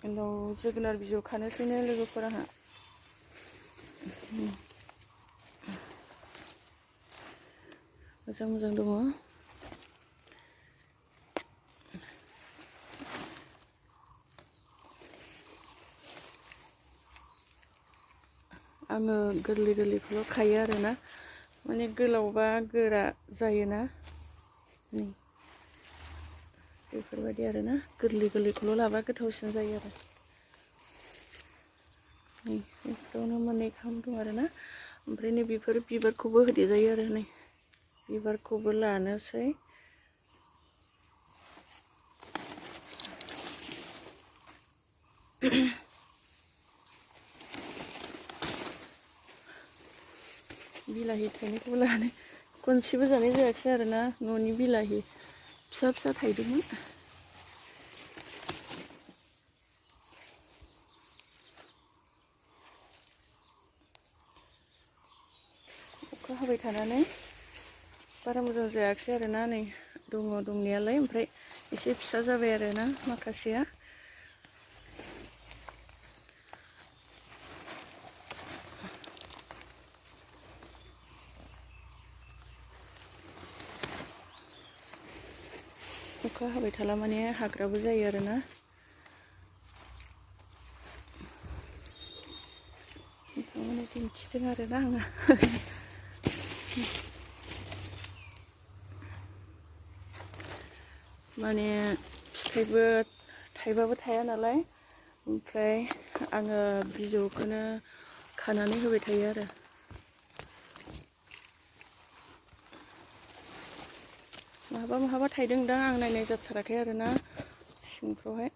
जोगोनार बिजौ खानोसैनो लोगोफोर आंहा मोजां मोजां दङ। आङो गोरलै गोरलैखौल' खायो आरोना, माने गोलावबा गोरा जायोना, नै बेफोरबायदि आरोना, गोरलै गोरलैखौल' लाबा गोथावसिन जायो आरो। नै बेफोरावनो मोननै गाहाम दं आरोना, ओमफ्राय नै बेफोर बिबारखौबो होदेरजायो आरो, नै बिबारखौबो लानोसै। बिलाहि थाइनायखौबो लानो, खनसेबो जानाय जायाखिसै आरोना, न'नि बिलाहि फिसा फिसा थाइदोंमोन। अखा हाबाय थानानै बारा मोजां जायाखिसै आरोना, नै दङ दंनायालाय, ओमफ्राय एसे फिसा जाबाय आरोना माखासेया। अखा हाबाय थाला माने हाग्राबो जायो आरोना। नोंथांमोननो दिन्थिदों आरोना आङो। माने फिथाइबो थाइबाबो थाया नालाय, ओमफ्राय आङो बिजौखौनो खानानै होबाय थायो आरो। माहाबा माहाबा थाइदोंदां, आं नायनाय जाथाराखै आरोना सिंफ्रावहाय।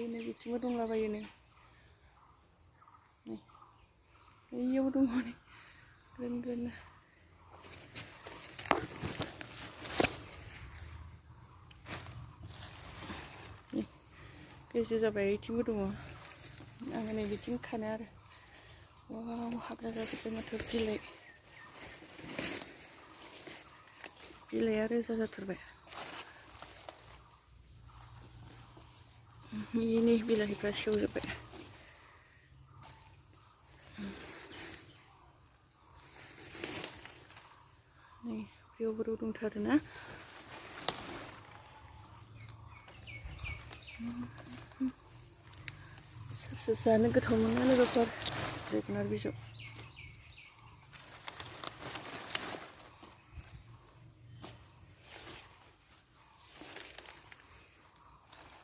नै बिथिंबो दंलाबायो, नै बैयाव दङ, नै ग्रोन ग्रोननो। गेजेर जाबाय, बिथिंबो दङ। आङो नै बिथिं खानो आरो। वाव, हाग्रा जाजोब्बाय माथो बिलाइआ रोजा जाथारबाय। नै बिलाहिफ्रा सेवजोब्बाय। नै बेयावबो दंथारोना। सोर सोर जानो गोथाव मोनो लोगोफोर जोगोनार बिजौ।